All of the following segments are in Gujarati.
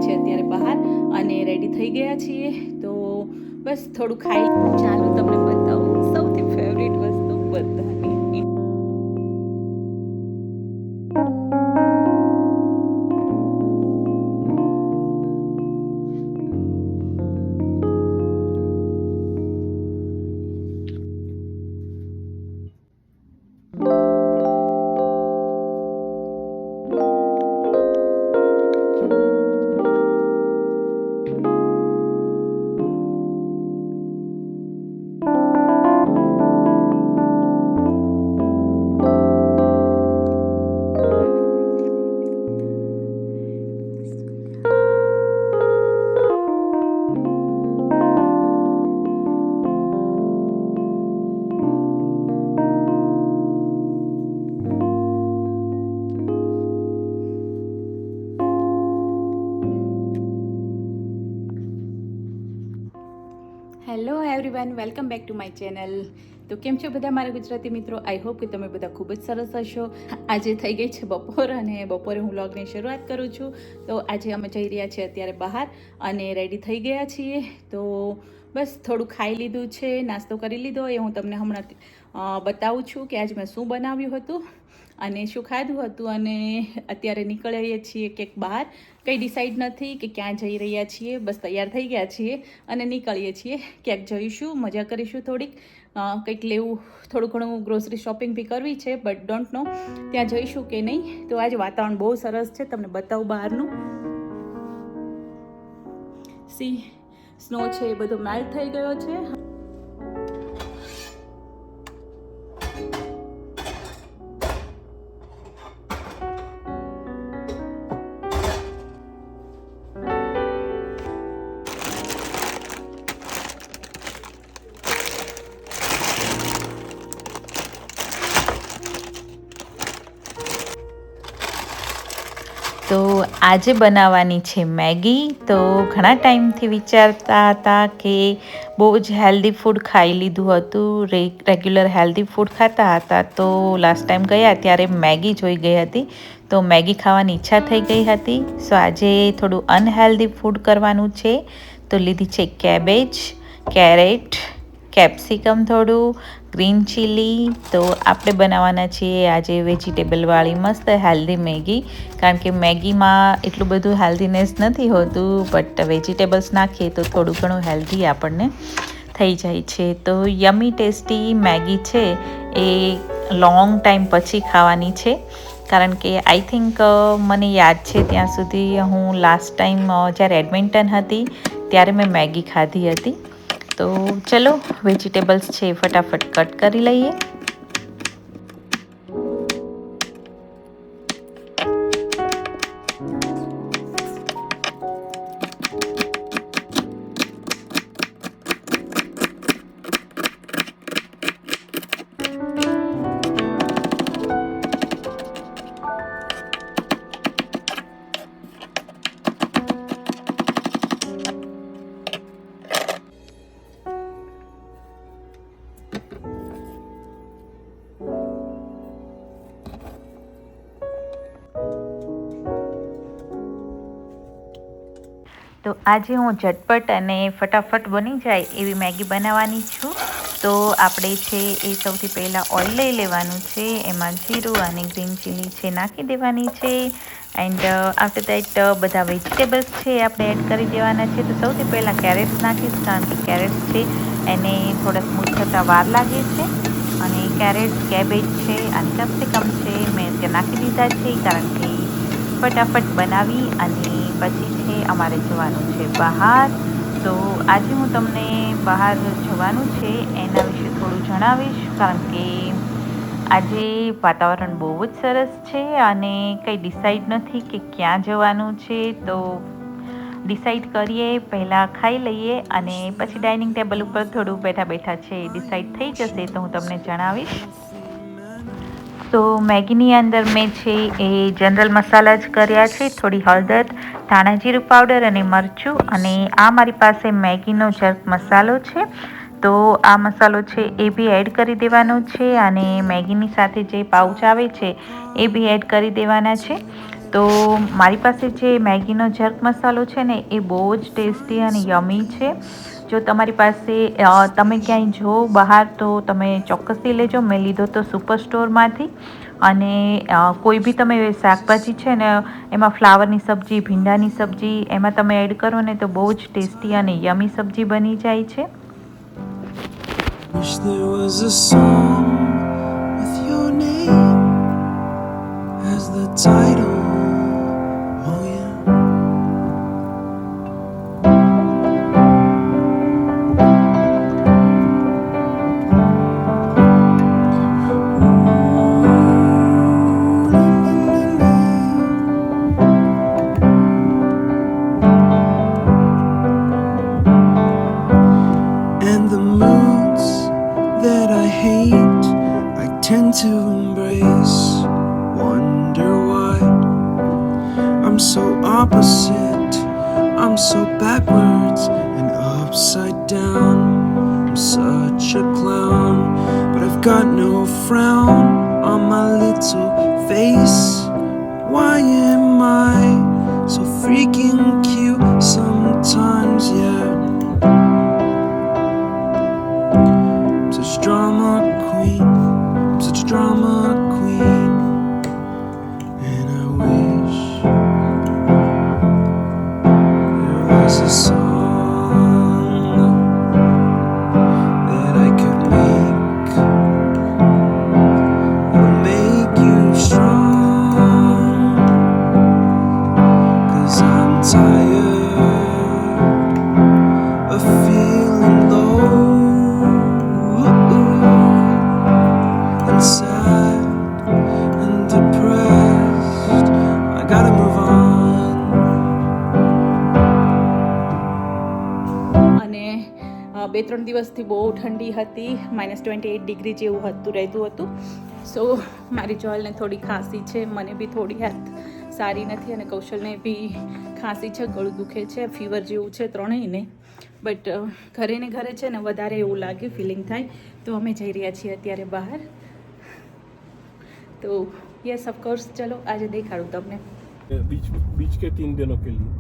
છીએ અત્યારે બહાર અને રેડી થઈ ગયા છીએ. તો બસ થોડું ખાઈ ચાલો તમને બતાવું સૌથી ફેવરિટ વસ્તુ બધાની. Hello everyone, welcome back to my channel. તો કેમ છો બધા મારા ગુજરાતી મિત્રો? આઈ હોપ કે તમે બધા ખૂબ જ સરસ હશો. આજે થઈ ગઈ છે બપોર અને બપોરે હું વ્લોગની શરૂઆત કરું છું. તો આજે અમે જઈ રહ્યા છીએ અત્યારે બહાર અને રેડી થઈ ગયા છીએ. તો બસ થોડું ખાઈ લીધું છે, નાસ્તો કરી લીધો. એ હું તમને હમણાં બતાવું છું કે આજે મેં શું બનાવ્યું હતું અને શું ખાધું હતું. અને અત્યારે નીકળીએ છીએ ક્યાંક બહાર. કંઈ ડિસાઈડ નથી કે ક્યાં જઈ રહ્યા છીએ, બસ તૈયાર થઈ ગયા છીએ અને નીકળીએ છીએ. ક્યાંક જઈશું, મજા કરીશું થોડીક, કંઈક લેવું, થોડું ઘણું ગ્રોસરી શોપિંગ બી કરવી છે, બટ ડોન્ટ નો ત્યાં જઈશું કે નહીં. તો આજે વાતાવરણ બહુ સરસ છે, તમને બતાવું બહારનું. સી સ્નો છે એ બધો મેલ્ટ થઈ ગયો છે. તો આજે બનાવવાની છે મેગી. તો ઘણા ટાઈમથી વિચારતા હતા કે બહુ જ હેલ્ધી ફૂડ ખાઈ લીધું હતું, રેગ્યુલર હેલ્ધી ફૂડ ખાતા હતા. તો લાસ્ટ ટાઈમ ગયા ત્યારે મેગી જોઈ ગઈ હતી, તો મેગી ખાવાની ઈચ્છા થઈ ગઈ હતી. સો આજે થોડું અનહેલ્ધી ફૂડ કરવાનું છે. તો લીધી છે કેબેજ, કેરેટ, કેપ્સિકમ, થોડું ગ્રીન ચીલી. તો આપણે બનાવવાના છીએ આજે વેજીટેબલવાળી મસ્ત હેલ્ધી મેગી, કારણ કે મેગીમાં એટલું બધું હેલ્ધીનેસ નથી હોતું, બટ વેજીટેબલ્સ નાખીએ તો થોડું ઘણું હેલ્ધી આપણને થઈ જાય છે. તો યમી ટેસ્ટી મેગી છે એ લોંગ ટાઈમ પછી ખાવાની છે, કારણ કે આઈ થિંક મને યાદ છે ત્યાં સુધી હું લાસ્ટ ટાઈમ જ્યારે એડમિન્ટન હતી ત્યારે મેં મેગી ખાધી હતી. તો ચલો વેજીટેબલ્સ છે ફટાફટ કટ કરી લઈએ. તો આજે હું ઝટપટ અને ફટાફટ બની જાય એવી મેગી બનાવવાની છું. તો આપણે છે એ સૌથી પહેલાં ઓઇલ લઈ લેવાનું છે, એમાં જીરું અને ગ્રીન ચીલી છે નાખી દેવાની છે. એન્ડ આફ્ટર દેટ બધા વેજીટેબલ્સ છે આપણે એડ કરી દેવાના છે. તો સૌથી પહેલાં કેરેટ્સ નાખીશ, કારણ કે કેરેટ્સ છે એને થોડા સ્મૂથ થતાં વાર લાગે છે. અને કેરેટ્સ, કેબેજ છે અને કેપ્સિકમ છે મેં ત્યાં નાખી દીધા છે, કારણ કે ફટાફટ બનાવી અને પછી છે અમારે જવાનું છે બહાર. તો આજે હું તમને બહાર જવાનું છે એના વિશે થોડું જણાવીશ, કારણ કે આજે વાતાવરણ બહુ જ સરસ છે અને કંઈ ડિસાઈડ નથી કે ક્યાં જવાનું છે. તો ડિસાઈડ કરીએ, પહેલાં ખાઈ લઈએ અને પછી ડાઇનિંગ ટેબલ ઉપર થોડું બેઠા બેઠા છે ડિસાઈડ થઈ જશે તો હું તમને જણાવીશ. તો મેગીની અંદર મેં છે એ જનરલ મસાલા જ કર્યા છે, થોડી હળદર, ધાણા જીરું પાવડર અને મરચું. અને આ મારી પાસે મેગીનો જર્ક મસાલો છે, તો આ મસાલો છે એ બી એડ કરી દેવાનો છે. અને મેગીની સાથે જે પાઉચ આવે છે એ બી એડ કરી દેવાના છે. તો મારી પાસે જે મેગીનો જર્ક મસાલો છે ને એ બહુ જ ટેસ્ટી અને યમી છે. જો તમારી પાસે તમે ક્યાંય જો બહાર તો તમે ચોક્કસથી લેજો. મેં લીધો તો સુપર સ્ટોરમાંથી. અને કોઈ બી તમે શાકભાજી છે ને એમાં ફ્લાવરની સબ્જી, ભીંડાની સબ્જી એમાં તમે એડ કરો ને તો બહુ જ ટેસ્ટી અને યમી સબ્જી બની જાય છે. Wish there was a song with your name as the title. Oh yeah. And the moods that I hate, I tend to embrace. Wonder why I'm so opposite. I'm so backwards and upside down. I'm such a clown, but I've got no frown on my little face. Why am I so freaking cute sometimes? Yeah. Such drama queen, I'm such a drama queen, and I wish there was a song that I could make that'll make you strong, 'cause I'm tired of feeling low and sad and depressed. I gotta move on. અને 2-3 દિવસથી બહુ ઠંડી હતી, -28 ડિગ્રી જેવું રહેતું હતું. સો મારી જોલને થોડી ખાંસી છે, મને બી થોડી હેલ્થ સારી નથી અને કૌશલને બી ખાંસી છે, ગળું દુખે છે, ફીવર જેવું છે ત્રણેયને. બટ ઘરે ને ઘરે છે ને વધારે એવું લાગે, ફિલિંગ થાય. તો અમે જઈ રહ્યા છીએ અત્યારે બહાર. तो यस ऑफ कोर्स, चलो आज दिखाड़ू तमने बीच के 3 दिनों के लिए.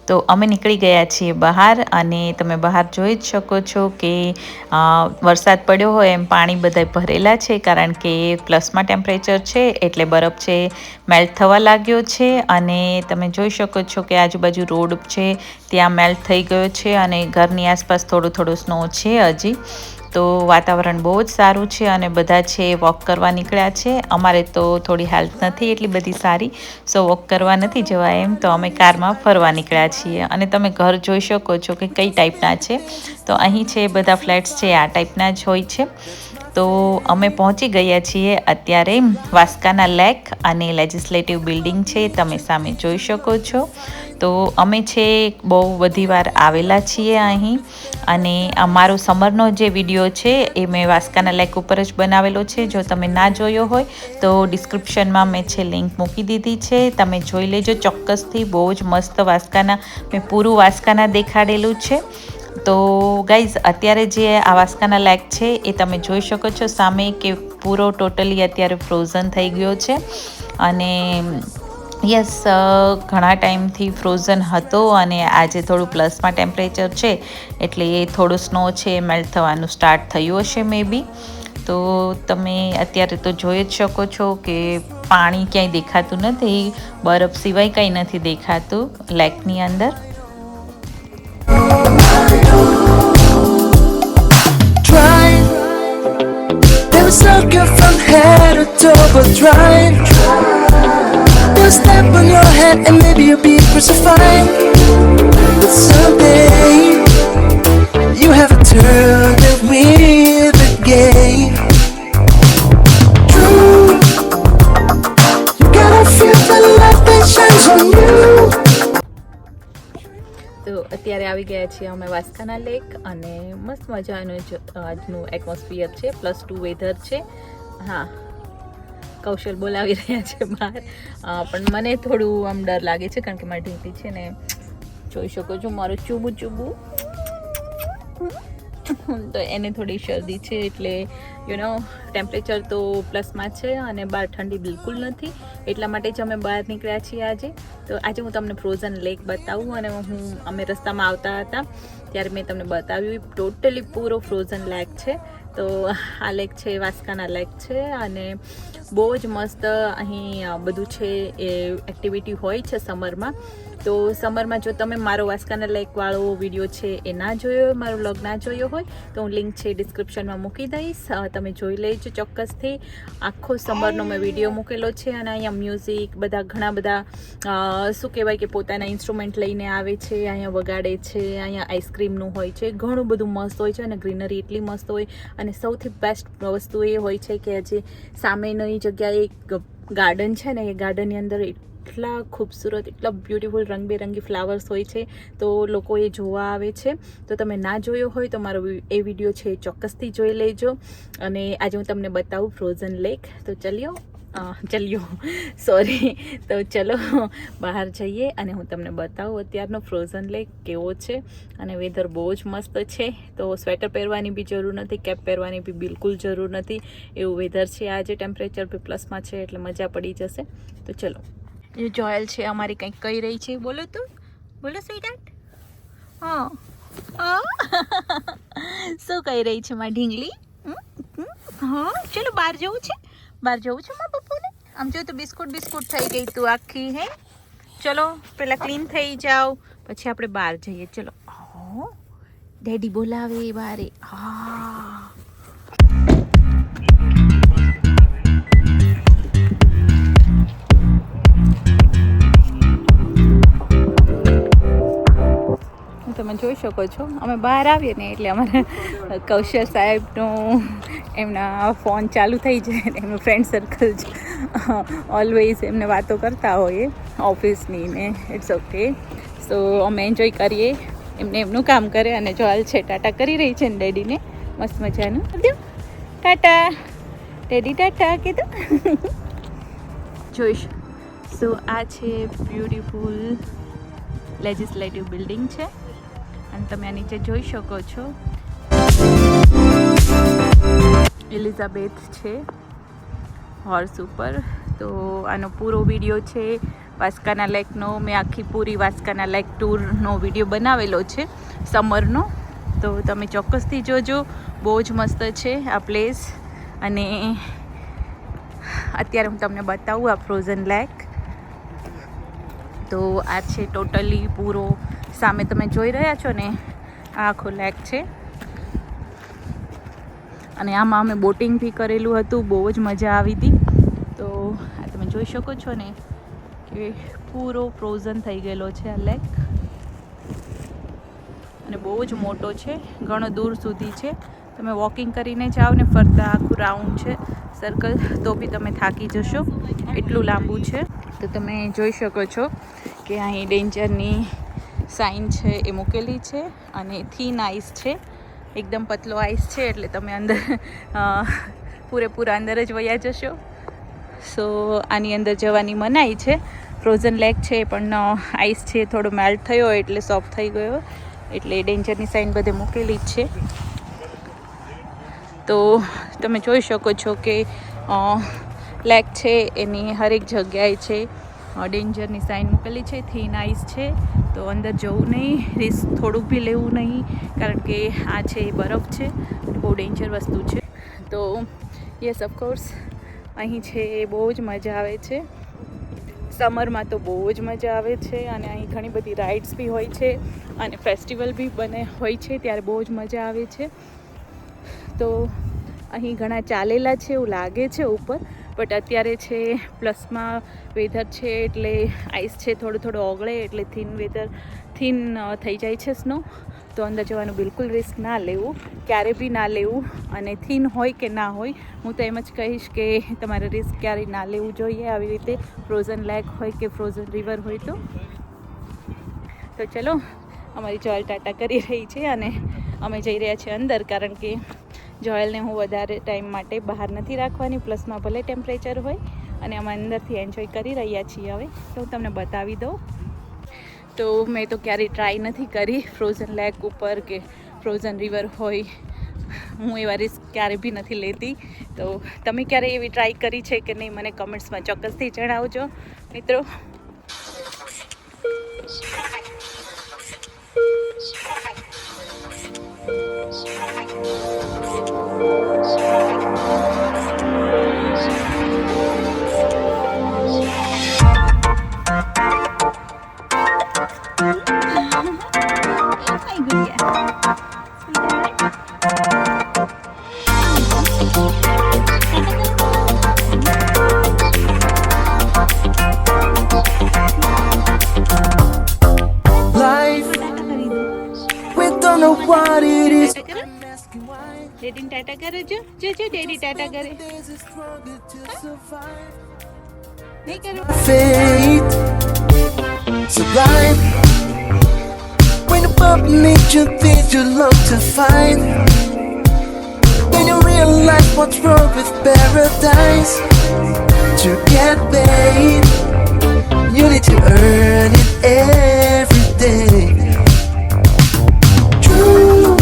તો અમે નીકળી ગયા છીએ બહાર અને તમે બહાર જોઈ જ શકો છો કે વરસાદ પડ્યો હોય એમ પાણી બધા ભરેલા છે, કારણ કે પ્લસમાં ટેમ્પરેચર છે એટલે બરફ છે મેલ્ટ થવા લાગ્યો છે. અને તમે જોઈ શકો છો કે આજુબાજુ રોડ છે ત્યાં મેલ્ટ થઈ ગયો છે અને ઘરની આસપાસ થોડો સ્નો છે હજી. તો વાતાવરણ બહુ જ સારું છે અને બધા છે વોક કરવા નીકળ્યા છે. અમારે તો થોડી હેલ્થ નથી એટલી બધી સારી, સો વોક કરવા નથી જવા એમ, તો અમે કારમાં ફરવા નીકળ્યા છીએ. અને તમે ઘર જોઈ શકો છો કે કઈ ટાઈપના છે. તો અહીં છે બધા ફ્લેટ્સ છે આ ટાઈપના જ હોય છે. તો અમે પહોંચી ગયા છીએ અત્યારે વાસ્કાના લેક અને લેજિસ્લેટિવ બિલ્ડિંગ છે, તમે સામે જોઈ શકો છો. તો અમે છે બહુ બધી વાર આવેલા છીએ અહીં. અને અમારો સમરનો જે વિડીયો છે એ મેં વાસ્કાના લેક ઉપર જ બનાવેલો છે. જો તમે ના જોયો હોય તો ડિસ્ક્રિપ્શનમાં મેં છે લિંક મૂકી દીધી છે, તમે જોઈ લેજો ચોક્કસથી. બહુ જ મસ્ત વાસ્કાના, મેં પૂરું વાસ્કાના દેખાડેલું છે. તો ગાઈઝ અત્યારે જે આ વાસ્કાના લેક છે એ તમે જોઈ શકો છો સામે કે પૂરો ટોટલી અત્યારે ફ્રોઝન થઈ ગયો છે. અને યસ, ઘણા ટાઈમથી ફ્રોઝન હતો અને આજે થોડું પ્લસમાં ટેમ્પરેચર છે એટલે થોડું સ્નો છે મેલ્ટ થવાનું સ્ટાર્ટ થયું હશે મે બી. તો તમે અત્યારે તો જોઈ જ શકો છો કે પાણી ક્યાંય દેખાતું નથી, બરફ સિવાય કંઈ નથી દેખાતું લેકની અંદર. Step on your head and maybe you'll be crucified. But someday you have to turn the wheel again. True, you gotta feel the light that shines on you. તો અત્યારે આવી ગયા છીએ અમે વાસ્કાના લેક અને મસ્ત મજાનું આજનું એટમોસ્ફિયર છે, +2 વેધર છે. હા, કૌશલ બોલાવી રહ્યા છે બહાર, પણ મને થોડું આમ ડર લાગે છે કારણ કે મારી ઢીંગલી છે ને, જોઈ શકો છો મારું ચૂબું. તો એને થોડી શરદી છે, એટલે ટેમ્પરેચર તો પ્લસમાં છે અને બહાર ઠંડી બિલકુલ નથી. એટલા માટે જ અમે બહાર નીકળ્યા છીએ આજે. તો આજે હું તમને ફ્રોઝન લેક બતાવું, અને અમે રસ્તામાં આવતા હતા ત્યારે મેં તમને બતાવ્યું. ટોટલી પૂરો ફ્રોઝન લેક છે. તો આ લેક છે વાસ્કાના લેક છે, અને બહુ જ મસ્ત અહીં બધું છે. એ એક્ટિવિટી હોય છે સમરમાં. તો સમરમાં જો તમે મારો વાસ્કાના લેકવાળો વિડીયો છે એ ના જોયો હોય, મારો વ્લોગ ના જોયો હોય, તો હું લિંક છે ડિસ્ક્રિપ્શનમાં મૂકી દઈશ. તમે જોઈ લેજો ચોક્કસથી. આખો સમરનો મેં વિડીયો મૂકેલો છે, અને અહીંયા મ્યુઝિક બધા ઘણા બધા શું કહેવાય કે પોતાના ઇન્સ્ટ્રુમેન્ટ લઈને આવે છે, અહીંયા વગાડે છે, અહીંયા આઈસ્ક્રીમનું હોય છે, ઘણું બધું મસ્ત હોય છે, અને ગ્રીનરી એટલી મસ્ત હોય. અને સૌથી બેસ્ટ વસ્તુ એ હોય છે કે જે સામેની જગ્યાએ એક ગાર્ડન છે ને, એ ગાર્ડનની અંદર એટલા ખૂબસૂરત, એટલા બ્યુટીફુલ રંગબેરંગી ફ્લાવર્સ હોય છે, તો લોકો એ જોવા આવે છે. તો તમે ના જોયો હોય તો મારો એ વિડીયો છે એ ચોક્કસથી જોઈ લેજો. અને આજે હું તમને બતાવું ફ્રોઝન લેક. તો ચલો બહાર જઈએ અને હું તમને બતાવું અત્યારનો ફ્રોઝન લેક કેવો છે. અને વેધર બહુ જ મસ્ત છે, તો સ્વેટર પહેરવાની બી જરૂર નથી, કેપ પહેરવાની બી બિલકુલ જરૂર નથી, એવું વેધર છે આજે. ટેમ્પરેચર બી પ્લસમાં છે, એટલે મજા પડી જશે. તો ચલો. એ જોયલ છે અમારી કંઈક કહી રહી છે. બોલો તો, બોલો સ્વીટહાર્ટ. હા શું કહી રહી છે મારી ઢીંગલી? હા ચલો બહાર જવું છે, બહાર જવું છે મારા પપ્પુને. આમ જો તો બિસ્કુટ થઈ ગઈ તું આખી. હે ચલો પેલા ક્લીન થઈ જાઓ, પછી આપણે બહાર જઈએ. ચલો. ડેડી બોલાવે બારે. હા તમે જોઈ શકો છો, અમે બહાર આવીએ ને એટલે અમારા કૌશલ સાહેબનું એમના ફોન ચાલુ થઈ જાય ને એમનું ફ્રેન્ડ સર્કલ ઓલવેઝ એમને વાતો કરતા હોઈએ ઓફિસની ને. It's okay. સો અમે એન્જોય કરીએ, એમને એમનું કામ કરે. અને જો હાલ છે ટાટા કરી રહી છે ને ડેડીને મસ્ત મજાનું. ટાટા ડેડી, ટાટા કીધું. જોઈશ. સો આ છે બ્યુટીફુલ લેજિસ્લેટિવ બિલ્ડિંગ છે, અને તમે આ નીચે જોઈ શકો છો એલિઝાબેથ છે હોર્સ ઉપર. તો આનો પૂરો વિડીયો છે વાસ્કાના લેકનો. મેં આખી પૂરી વાસ્કાના લેક ટૂરનો વિડીયો બનાવેલો છે સમરનો, તો તમે ચોક્કસથી જોજો. બહુ જ મસ્ત છે આ પ્લેસ. અને અત્યારે હું તમને બતાવું આ ફ્રોઝન લેક. તો આ છે ટોટલી પૂરો સામે તમે જોઈ રહ્યા છો ને, આ આખો લેક છે. અને આમાં અમે બોટિંગ બી કરેલું હતું, બહુ જ મજા આવી હતી. તો આ તમે જોઈ શકો છો ને કે પૂરો ફ્રોઝન થઈ ગયેલો છે આ લેક, અને બહુ જ મોટો છે, ઘણો દૂર સુધી છે. તમે વોકિંગ કરીને જાઓ ને ફરતા આખું રાઉન્ડ છે સર્કલ, તો બી તમે થાકી જશો, એટલું લાંબુ છે. તો તમે જોઈ શકો છો કે અહીં ડેન્જરની સાઇન છે એ મૂકેલી છે, અને થીન આઈસ છે, એકદમ પતલો આઈસ છે, એટલે તમે અંદર પૂરેપૂરા અંદર જ વયા જશો. સો આની અંદર જવાની મનાઈ છે. ફ્રોઝન લેક છે પણ આઈસ છે થોડો મેલ્ટ થયો એટલે સોફ્ટ થઈ ગયો, એટલે ડેન્જરની સાઇન બધે મૂકેલી જ છે. તો તમે જોઈ શકો છો કે લેક છે એની હરેક જગ્યાએ છે ડેન્જરની સાઇન મૂકેલી છે. થીન આઈસ છે, તો અંદર જવું નહીં, રિસ્ક થોડુંક બી લેવું નહીં, કારણ કે આ છે બરફ છે, બહુ ડેન્જર વસ્તુ છે. તો યસ ઓફકોર્સ અહીં છે બહુ જ મજા આવે છે. સમરમાં તો બહુ જ મજા આવે છે, અને અહીં ઘણી બધી રાઇડ્સ બી હોય છે, અને ફેસ્ટિવલ બી હોય છે ત્યારે બહુ જ મજા આવે છે. તો અહીં ઘણા ચાલેલા છે એવું લાગે છે ઉપર, બટ અત્યારે છે પ્લસમાં વેધર છે, એટલે આઈસ છે થોડું ઓગળે એટલે થીન થઈ જાય છે સ્નો. તો અંદર જવાનું બિલકુલ રિસ્ક ના લેવું, ક્યારે બી ના લેવું. અને થીન હોય કે ના હોય, હું તો એમ જ કહીશ કે તમારે રિસ્ક ક્યારેય ના લેવું જોઈએ આવી રીતે, ફ્રોઝન લેક હોય કે ફ્રોઝન રિવર હોય તો. તો ચલો, અમારી જોયલ ટાટા કરી રહી છે, અને અમે જઈ રહ્યા છીએ અંદર, કારણ કે જોયલને હું વધારે ટાઈમ માટે બહાર નથી રાખવાની, પ્લસમાં ભલે ટેમ્પરેચર હોય, અને અમે અંદરથી એન્જોય કરી રહ્યા છીએ. હવે તો હું તમને બતાવી દઉં. તો મેં તો ક્યારેય ટ્રાય નથી કરી ફ્રોઝન લેક ઉપર કે ફ્રોઝન રિવર હોય. હું એવા રિસ્ક ક્યારે બી નથી લેતી. તો તમે ક્યારે એવી ટ્રાય કરી છે કે નહીં, મને કમેન્ટ્સમાં ચોક્કસથી જણાવજો મિત્રો. Life, we don't know what it is. ડેડીને Tata કરે જો ડેડી ટાટા કરે. Days is stronger to survive. નહીં કરો. Fate sublime. When above nature things you love to find. When you realize what's wrong with paradise. To get paid, you need to earn it every day. True,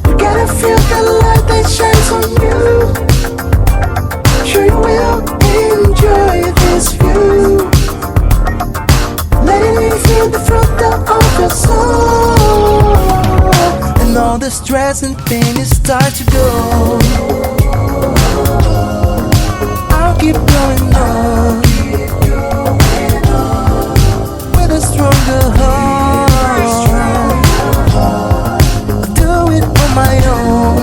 you gotta feel the light that shines on you. Sure you will enjoy this view. Letting me feel the front of your soul. And all the stress and pain is start to go. I'll keep going on with a stronger heart. I'll do it on my own.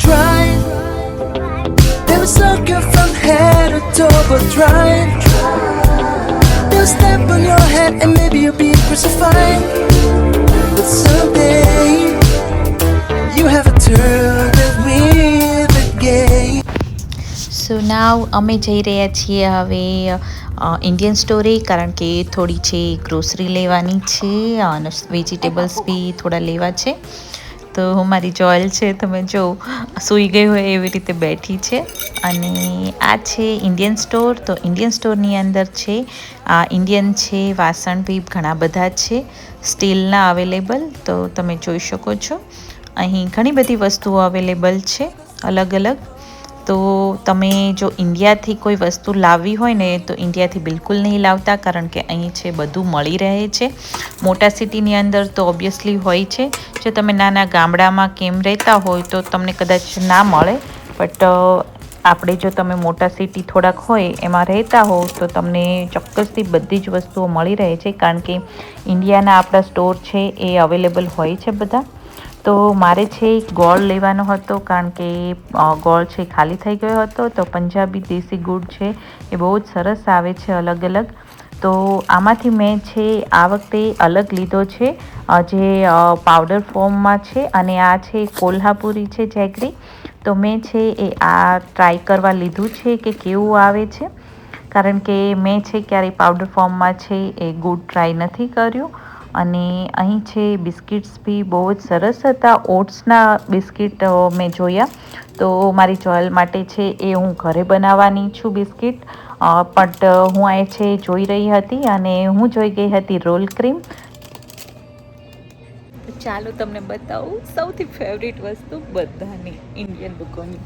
Try. Never sucker from head to toe, but try. They'll step on your head and maybe you'll be crucified. But someday you have a turn that win the game. સો નાવ અમે જઈ રહ્યા છીએ હવે ઇન્ડિયન સ્ટોરે, કારણ કે થોડી છે ગ્રોસરી લેવાની છે અને વેજીટેબલ્સ બી થોડા લેવા છે. તો મારી જોયલ છે, તમે જો સૂઈ ગઈ હોય એવી રીતે બેઠી છે. અને આ છે ઇન્ડિયન સ્ટોર. તો ઇન્ડિયન સ્ટોરની અંદર છે ઇન્ડિયન છે, વાસણ બી ઘણા બધા છે સ્ટીલના અવેલેબલ. તો તમે જોઈ શકો છો અહીં ઘણી બધી વસ્તુઓ અવેલેબલ છે અલગ અલગ. તો તમે જો ઇન્ડિયાથી કોઈ વસ્તુ લાવવી હોય ને તો ઇન્ડિયાથી બિલકુલ નહીં લાવતા, કારણ કે અહીં છે બધું મળી રહે છે. મોટા સિટીની અંદર તો ઓબ્વિયસલી હોય છે. જો તમે નાના ગામડામાં કેમ રહેતા હોય તો તમને કદાચ ના મળે, બટ આપણે જો તમે મોટા સિટી થોડાક હોય એમાં રહેતા હો તો તમને ચોક્કસથી બધી જ વસ્તુઓ મળી રહે છે, કારણ કે ઇન્ડિયાના આપણા સ્ટોર છે એ અવેલેબલ હોય છે બધા. તો મારે છે ગોળ લેવાનો હતો, કારણ કે ગોળ છે ખાલી થઈ ગયો હતો. તો પંજાબી દેશી ગુડ છે એ બહુ જ સરસ આવે છે અલગ અલગ. તો આમાંથી મેં છે આ વખતે અલગ લીધો છે જે પાવડર ફોર્મમાં છે, અને આ છે કોલ્હાપુરી છે જેગરી. તો મેં છે એ આ ટ્રાય કરવા લીધું છે કે કેવું આવે છે, કારણ કે મેં છે ક્યારેય પાવડર ફોર્મમાં છે એ ગુડ ટ્રાય નથી કર્યું. અને અહીં છે બિસ્કિટ્સ બી બહુ જ સરસ હતા. ઓટ્સના બિસ્કિટ મેં જોયા, તો મારી જોયલ માટે છે એ હું ઘરે બનાવવાની છું બિસ્કિટ. બટ હું આ છે જોઈ રહી હતી અને હું જોઈ ગઈ હતી રોલ ક્રીમ. ચાલો તમને બતાવું સૌથી ફેવરિટ વસ્તુ બધાની ઇન્ડિયન લોકોની.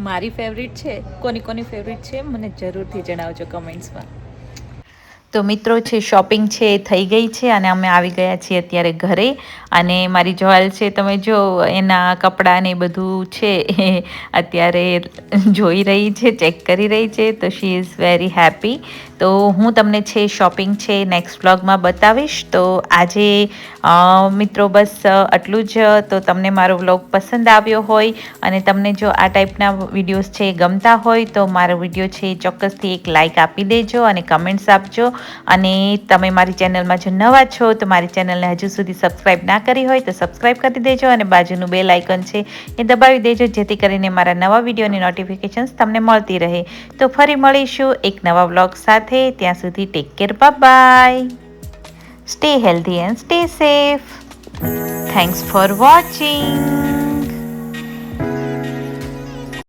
મારી ફેવરિટ છે, કોની ફેવરિટ છે મને જરૂરથી જણાવજો કમેન્ટ્સમાં. તો મિત્રો છે શોપિંગ છે થઈ ગઈ છે અને અમે આવી ગયા છીએ અત્યારે ઘરે. અને મારી જોયલ છે, તમે જો એના કપડાં ને બધું છે એ અત્યારે જોઈ રહી છે, ચેક કરી રહી છે. તો શી ઇઝ વેરી હેપી. તો હું તમને છે શોપિંગ છે નેક્સ્ટ વ્લોગમાં બતાવીશ. તો આજે મિત્રો બસ આટલું જ. તો તમને મારો વ્લોગ પસંદ આવ્યો હોય અને તમને જો આ ટાઈપના વિડીયોઝ છે ગમતા હોય તો મારો વિડીયો છે ચોક્કસથી એક લાઇક આપી દેજો અને કમેન્ટ્સ આપજો. અને તમે મારી ચેનલમાં જો નવા છો તો મારી ચેનલને હજુ સુધી સબસ્ક્રાઈબ ના કરી હોય તો સબસ્ક્રાઈબ કરી દેજો અને બાજુનું બેલ આઇકન છે એ દબાવી દેજો, જેથી કરીને મારા નવા વિડીયોની નોટિફિકેશન્સ તમને મળતી રહે. તો ફરી મળીશું એક નવા વ્લોગ સાથે. ત્યાં સુધી take care, bye. Stay healthy and stay safe. Thanks for watching.